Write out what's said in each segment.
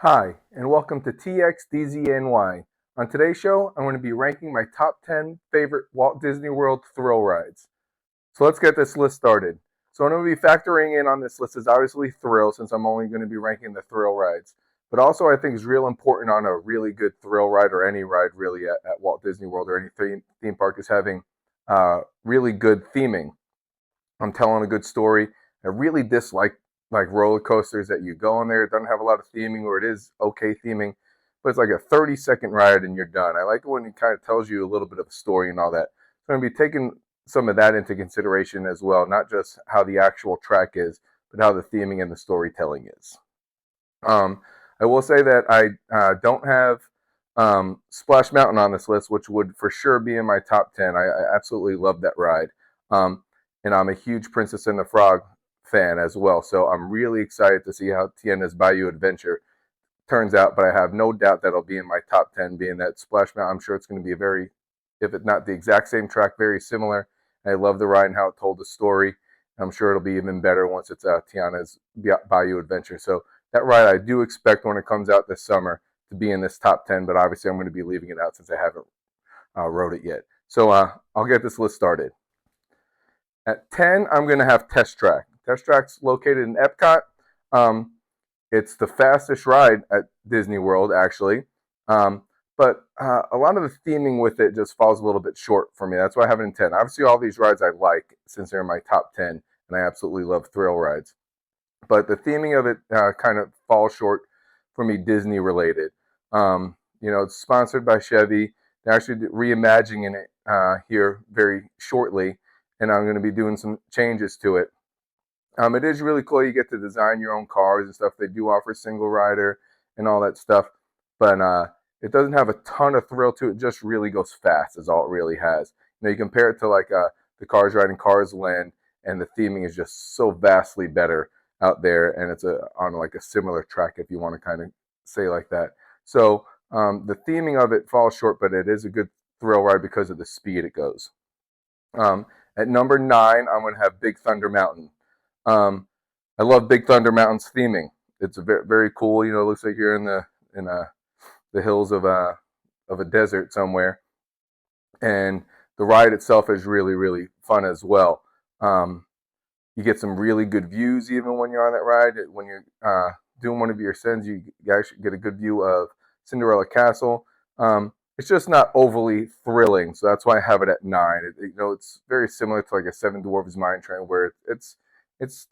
Hi, and welcome to TXDZNY. On today's show, I'm going to be ranking my top 10 favorite Walt Disney World thrill rides. So let's get this list started. So what I'm going to be factoring in on this list is obviously thrill, since I'm only going to be ranking the thrill rides. But also I think is real important on a really good thrill ride, or any ride really at Walt Disney World or any theme park, is having really good theming. I'm telling a good story. I really dislike like roller coasters that you go on there. It doesn't have a lot of theming, or it is okay theming, but it's like a 30-second ride and you're done. I like it when it kind of tells you a little bit of a story and all that. So I'm going to be taking some of that into consideration as well, not just how the actual track is, but how the theming and the storytelling is. Um, I will say that I don't have Splash Mountain on this list, which would for sure be in my top 10. I absolutely love that ride. Um, and I'm a huge Princess and the Frog fan as well. So I'm really excited to see how Tiana's Bayou Adventure turns out. But I have no doubt that'll be in my top 10, being that Splash Mountain. I'm sure it's going to be a very, if it's not the exact same track, very similar. I love the ride and how it told the story. I'm sure it'll be even better once it's Tiana's Bayou Adventure. So that ride I do expect when it comes out this summer to be in this top 10, but obviously I'm going to be leaving it out since I haven't wrote it yet. So I'll get this list started. At 10, I'm going to have Test Track. Test Track's located in Epcot. Um, it's the fastest ride at Disney World, actually. But a lot of the theming with it just falls a little bit short for me. That's why I have it in 10. Obviously, all these rides I like since they're in my top 10, and I absolutely love thrill rides. But the theming of it kind of falls short for me, Disney related. It's sponsored by Chevy. They're actually reimagining it here very shortly, and I'm going to be doing some changes to it. It is really cool. You get to design your own cars and stuff. They do offer single rider and all that stuff, but it doesn't have a ton of thrill to it. It just really goes fast, is all it really has. You compare it to like the Cars Riding Cars Land, and the theming is just so vastly better out there, and it's on like a similar track, if you want to kind of say like that. So the theming of it falls short, but it is a good thrill ride because of the speed it goes. At number 9, I'm going to have Big Thunder Mountain. I love Big Thunder Mountain's theming. It's very, very cool. It looks like you're in the hills of a desert somewhere, and the ride itself is really, really fun as well. You get some really good views even when you're on that ride. When you're doing one of your ascents, you actually get a good view of Cinderella Castle. It's just not overly thrilling, so that's why I have it at 9. It's very similar to like a Seven Dwarfs Mine Train, where it's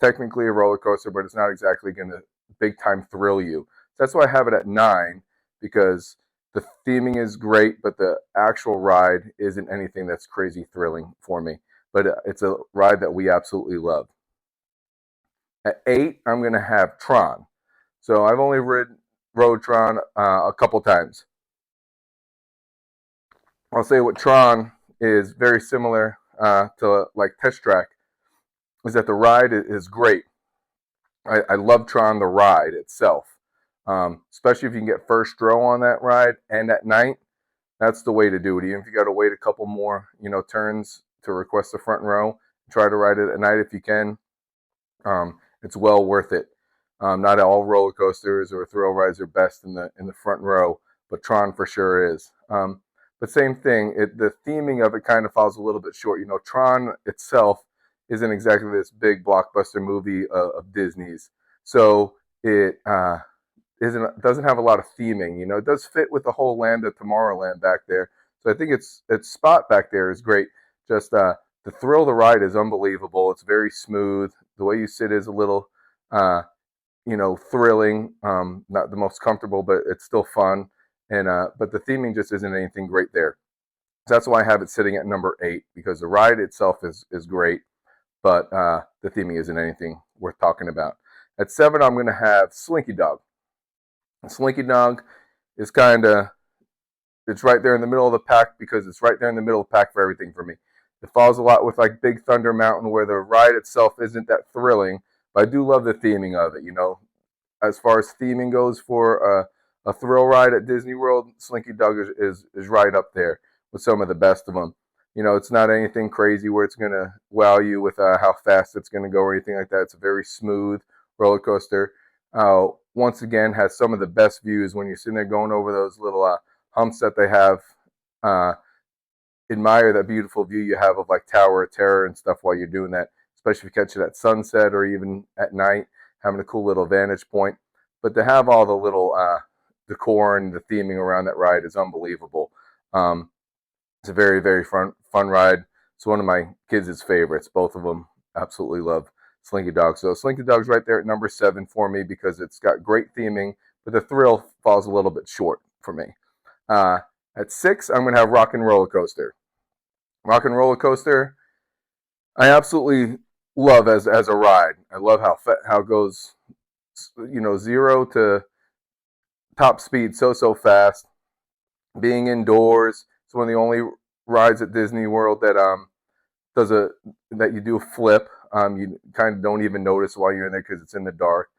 technically a roller coaster, but it's not exactly going to big time thrill you. So that's why I have it at 9, because the theming is great, but the actual ride isn't anything that's crazy thrilling for me. But it's a ride that we absolutely love. At 8, I'm going to have Tron. So I've only rode Tron a couple times. I'll say what Tron is very similar to like Test Track, is that the ride is great. I love Tron, the ride itself, especially if you can get first row on that ride and at night. That's the way to do it. Even if you got to wait a couple more, turns to request the front row, try to ride it at night if you can. It's well worth it. Not all roller coasters or thrill rides are best in the front row, but Tron for sure is. But same thing, the theming of it kind of falls a little bit short. Tron itself isn't exactly this big blockbuster movie of Disney's, so it doesn't have a lot of theming. It does fit with the whole Land of Tomorrowland back there, so I think its spot back there is great. Just the thrill of the ride is unbelievable. It's very smooth. The way you sit is a little thrilling. Not the most comfortable, but it's still fun. And but the theming just isn't anything great there. So that's why I have it sitting at number 8, because the ride itself is great, but the theming isn't anything worth talking about. At 7, I'm going to have Slinky Dog. Slinky Dog is it's right there in the middle of the pack, because it's right there in the middle of the pack for everything for me. It falls a lot with like Big Thunder Mountain, where the ride itself isn't that thrilling, but I do love the theming of it. As far as theming goes for a thrill ride at Disney World, Slinky Dog is right up there with some of the best of them. It's not anything crazy where it's going to wow you with how fast it's going to go or anything like that. It's a very smooth roller coaster. Once again, has some of the best views when you're sitting there going over those little humps that they have. Uh, Admire that beautiful view you have of like Tower of Terror and stuff while you're doing that, especially if you catch it at sunset or even at night, having a cool little vantage point. But to have all the little decor and the theming around that ride is unbelievable. Um, it's a very, very fun ride. It's one of my kids' favorites. Both of them absolutely love Slinky Dog. So Slinky Dog's right there at number 7 for me because it's got great theming, but the thrill falls a little bit short for me. Uh, at 6, I'm going to have Rock and Roller Coaster. Rock and Roller Coaster, I absolutely love as a ride. I love how it goes, 0 to top speed so fast. Being indoors, it's one of the only rides at Disney World that does that you do a flip. You kind of don't even notice while you're in there because it's in the dark.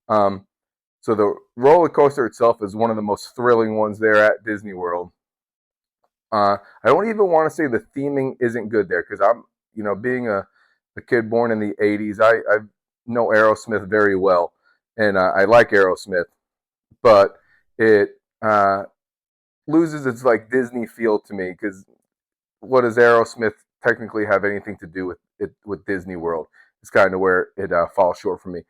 So the roller coaster itself is one of the most thrilling ones there at Disney World. I don't even want to say the theming isn't good there because being a kid born in the 80s, I know Aerosmith very well, and I like Aerosmith, but it loses its like Disney feel to me because what does Aerosmith technically have anything to do with it with Disney World? It's kind of where it falls short for me.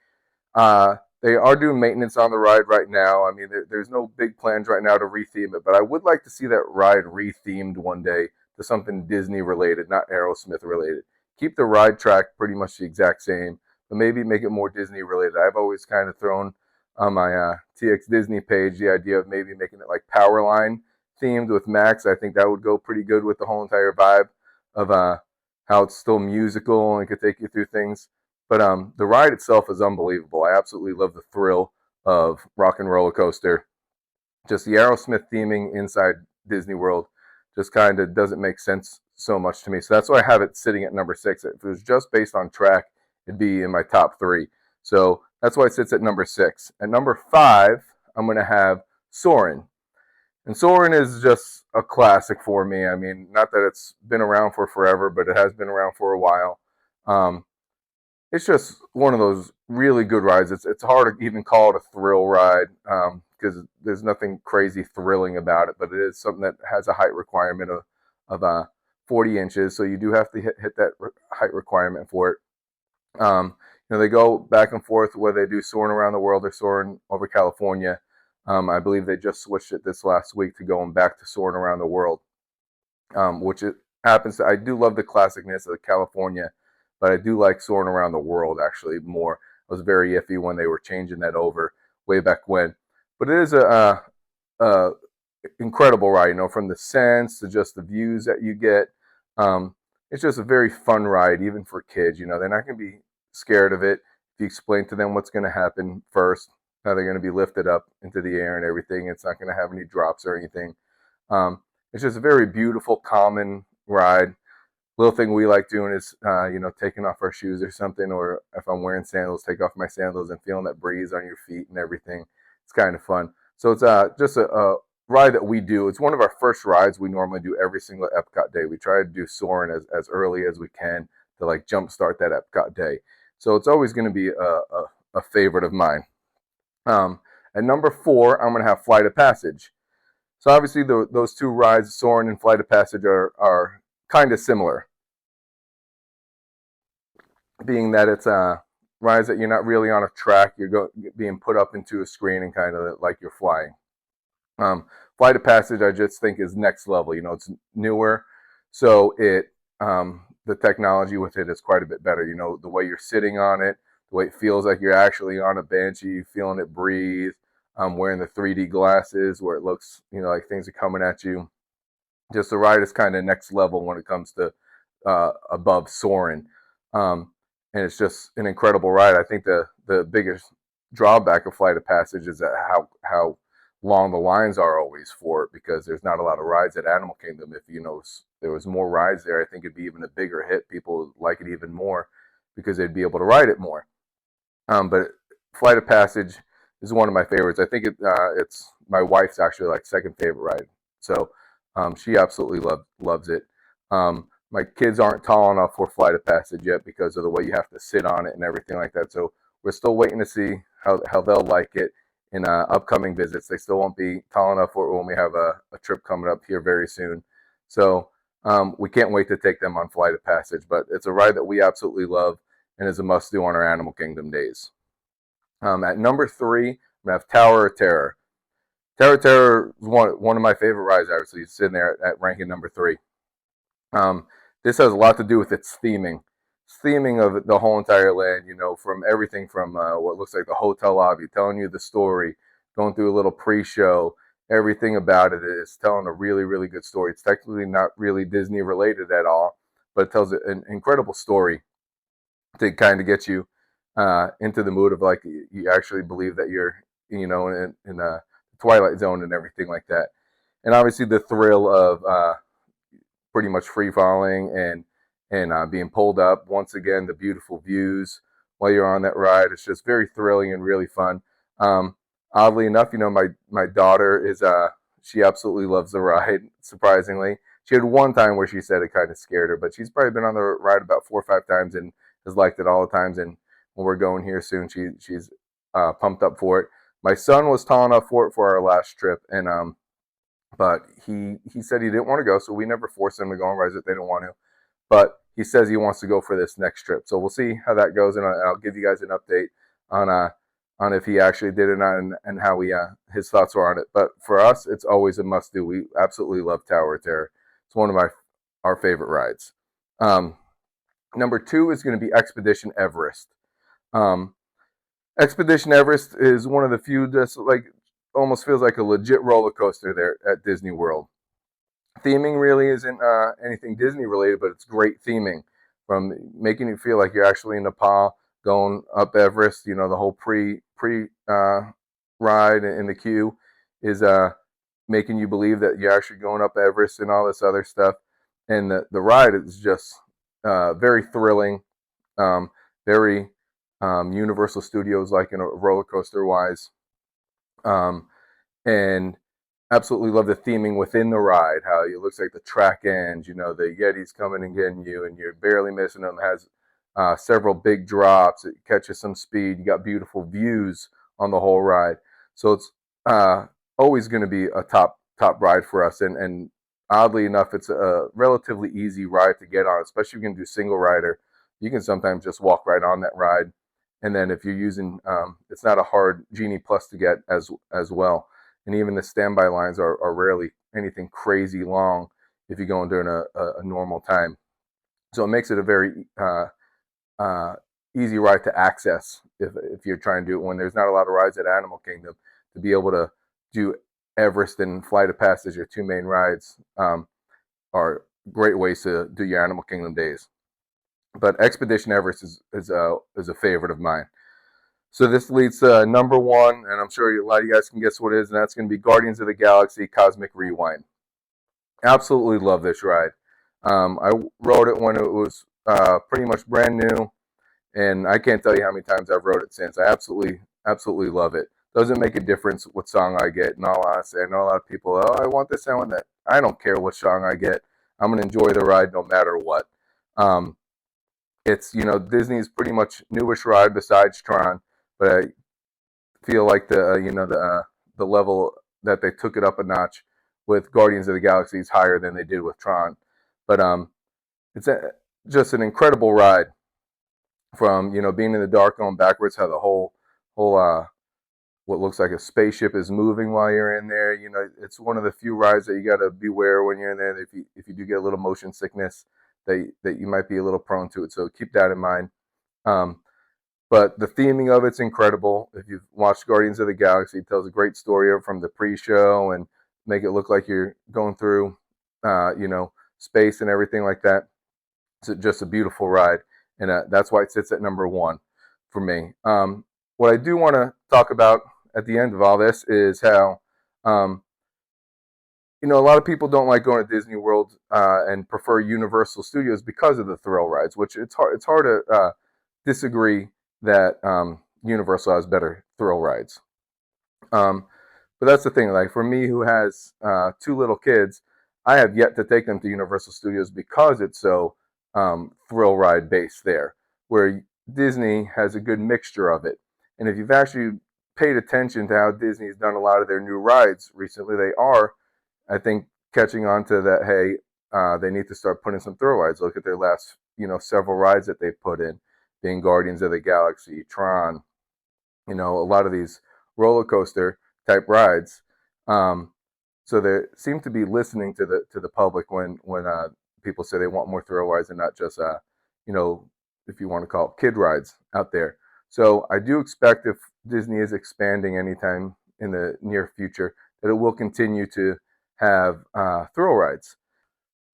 They are doing maintenance on the ride right now. I mean, there's no big plans right now to retheme it, but I would like to see that ride rethemed one day to something Disney related, not Aerosmith related. Keep the ride track pretty much the exact same, but maybe make it more Disney related. I've always kind of thrown on my TXDZNY page the idea of maybe making it like Powerline themed with Max. I think that would go pretty good with the whole entire vibe of how it's still musical and could take you through things. But the ride itself is unbelievable. I absolutely love the thrill of Rock and Roller Coaster. Just the Aerosmith theming inside Disney World just kind of doesn't make sense so much to me. So that's why I have it sitting at number 6. If it was just based on track, it'd be in my top 3. So that's why it sits at number 6. At number 5, I'm going to have Soarin'. And Soarin' is just a classic for me. I mean, not that it's been around for forever, but it has been around for a while. It's just one of those really good rides. It's hard to even call it a thrill ride because there's nothing crazy thrilling about it, but it is something that has a height requirement of 40 inches, so you do have to hit that height requirement for it. They go back and forth whether they do Soarin' Around the World or Soarin' over California. I believe they just switched it this last week to going back to Soarin' Around the World, which it happens to. I do love the classicness of the California, but I do like Soarin' Around the World actually more. I was very iffy when they were changing that over way back when. But it is a incredible ride, from the scents to just the views that you get. It's just a very fun ride, even for kids. They're not going to be scared of it if you explain to them what's going to happen first, how they're going to be lifted up into the air and everything. It's not going to have any drops or anything. It's just a very beautiful, common ride. Little thing we like doing is, taking off our shoes or something, or if I'm wearing sandals, take off my sandals and feeling that breeze on your feet and everything. It's kind of fun. So it's just a ride that we do. It's one of our first rides we normally do every single Epcot day. We try to do Soarin' as early as we can to like jumpstart that Epcot day. So it's always going to be a favorite of mine. At number 4, I'm going to have Flight of Passage. So obviously those two rides, Soarin' and Flight of Passage, are kind of similar, being that it's rides that you're not really on a track. You're being put up into a screen and kind of like you're flying. Flight of Passage, I just think, is next level. It's newer, so the technology with it is quite a bit better. The way you're sitting on it, the way it feels like you're actually on a Banshee, feeling it breathe. Wearing the 3D glasses where it looks, like things are coming at you. Just the ride is kind of next level when it comes to above Soarin'. And it's just an incredible ride. I think the biggest drawback of Flight of Passage is that how long the lines are always for it, because there's not a lot of rides at Animal Kingdom. If there was more rides there, I think it'd be even a bigger hit. People would like it even more because they'd be able to ride it more. But Flight of Passage is one of my favorites. I think it's my wife's actually like second favorite ride. So she absolutely loves it. My kids aren't tall enough for Flight of Passage yet because of the way you have to sit on it and everything like that. So we're still waiting to see how they'll like it in upcoming visits. They still won't be tall enough for it when we have a trip coming up here very soon. So we can't wait to take them on Flight of Passage, but it's a ride that we absolutely love and is a must-do on our Animal Kingdom days. At number 3, I'm going to have Tower of Terror. Tower of Terror is one of my favorite rides ever, so he's sitting there at ranking number 3. This has a lot to do with its theming. Theming of the whole entire land, from everything from what looks like the hotel lobby, telling you the story, going through a little pre-show. Everything about it is telling a really, really good story. It's technically not really Disney related at all, but it tells an incredible story to kind of get you into the mood of like you actually believe that you're, in a Twilight Zone and everything like that. And obviously the thrill of pretty much free falling and being pulled up. Once again, the beautiful views while you're on that ride. It's just very thrilling and really fun. Oddly enough, my daughter is she absolutely loves the ride. Surprisingly, she had one time where she said it kind of scared her, but she's probably been on the ride about 4 or 5 times and has liked it all the times. And when we're going here soon, she's pumped up for it. My son was tall enough for it for our last trip, and but he said he didn't want to go, so we never forced him to go on rides that they didn't want to. But he says he wants to go for this next trip, so we'll see how that goes, and I'll give you guys an update on if he actually did it or not and how his thoughts were on it. But for us, it's always a must do. We absolutely love Tower of Terror. It's one of our favorite rides. Number 2 is going to be Expedition Everest. Expedition Everest is one of the few that's like almost feels like a legit roller coaster there at Disney World. Theming really isn't anything Disney related, but it's great theming, from making you feel like you're actually in Nepal going up Everest. The whole pre ride in the queue is making you believe that you're actually going up Everest and all this other stuff. And the ride is just very thrilling, very Universal Studios like in a roller coaster wise. And absolutely love the theming within the ride, how it looks like the track ends, the Yeti's coming and getting you, and you're barely missing them. It has several big drops. It catches some speed. You got beautiful views on the whole ride. So it's always going to be a top ride for us. And oddly enough, it's a relatively easy ride to get on, especially if you can do single rider. You can sometimes just walk right on that ride. And then if you're using, it's not a hard Genie Plus to get as well. And even the standby lines are rarely anything crazy long if you go during a normal time. So it makes it a very easy ride to access if you're trying to do it when there's not a lot of rides at Animal Kingdom. To be able to do Everest and Flight of Passage, your 2 main rides, are great ways to do your Animal Kingdom days. But Expedition Everest is a favorite of mine. So this leads to number 1, and I'm sure a lot of you guys can guess what it is, and that's going to be Guardians of the Galaxy Cosmic Rewind. Absolutely love this ride. I rode it when it was pretty much brand new, and I can't tell you how many times I've rode it since. I absolutely love it. Doesn't make a difference what song I get. In all honesty, I know a lot of people, I want this, I want that. I don't care what song I get. I'm going to enjoy the ride no matter what. It's, Disney's pretty much newish ride besides Tron, but I feel like the level that they took it up a notch with Guardians of the Galaxy is higher than they did with Tron. But it's just an incredible ride, from being in the dark going backwards, how the whole what looks like a spaceship is moving while you're in there. It's one of the few rides that you got to beware when you're in there. If you do get a little motion sickness, that you might be a little prone to it. So keep that in mind. But the theming of it's incredible. If you've watched Guardians of the Galaxy, it tells a great story from the pre-show and make it look like you're going through, space and everything like that. It's just a beautiful ride, and that's why it sits at number 1 for me. What I do want to talk about at the end of all this is how, a lot of people don't like going to Disney World and prefer Universal Studios because of the thrill rides, which it's hard to disagree that Universal has better thrill rides. But that's the thing. Like for me, who has 2 little kids, I have yet to take them to Universal Studios because it's so thrill ride based there. Where Disney has a good mixture of it. And if you've actually paid attention to how Disney's done a lot of their new rides recently, they are, I think, catching on to that. Hey, they need to start putting some thrill rides. Look at their last, several rides that they've put in, being Guardians of the Galaxy, Tron, a lot of these roller coaster type rides. Um, so they seem to be listening to the public when people say they want more thrill rides and not just you know if you want to call it kid rides out there. So I do expect if Disney is expanding anytime in the near future that it will continue to have thrill rides.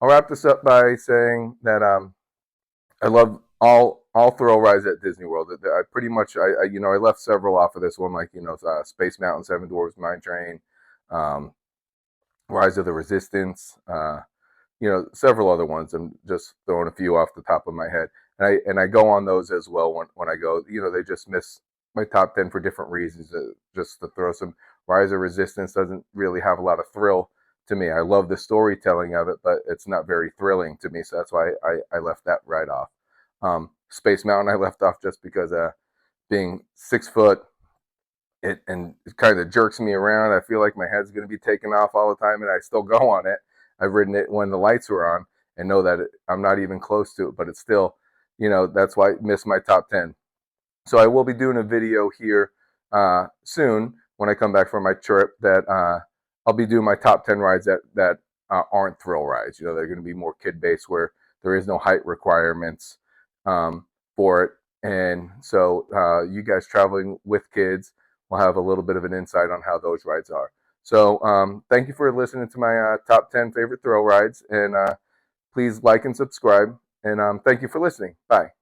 I'll wrap this up by saying that I love all thrill rides at Disney World. I pretty much I left several off of this one, like Space Mountain, Seven Dwarfs Mine Train, um, Rise of the Resistance, several other ones. I'm just throwing a few off the top of my head, and I go on those as well when I go. They just miss my top 10 for different reasons. Just to throw some, Rise of Resistance doesn't really have a lot of thrill to me. I love the storytelling of it, but it's not very thrilling to me. So that's why I left that right off. Space Mountain I left off just because being 6 foot, it kind of jerks me around. I feel like my head's going to be taken off all the time, and I still go on it. I've ridden it when the lights were on and know that I'm not even close to it, but it's still, that's why I missed my top 10. So I will be doing a video here soon when I come back from my trip that I'll be doing my top 10 rides that aren't thrill rides. They're going to be more kid based where there is no height requirements for it. And so you guys traveling with kids will have a little bit of an insight on how those rides are. So thank you for listening to my top 10 favorite thrill rides. And please like and subscribe. And thank you for listening. Bye.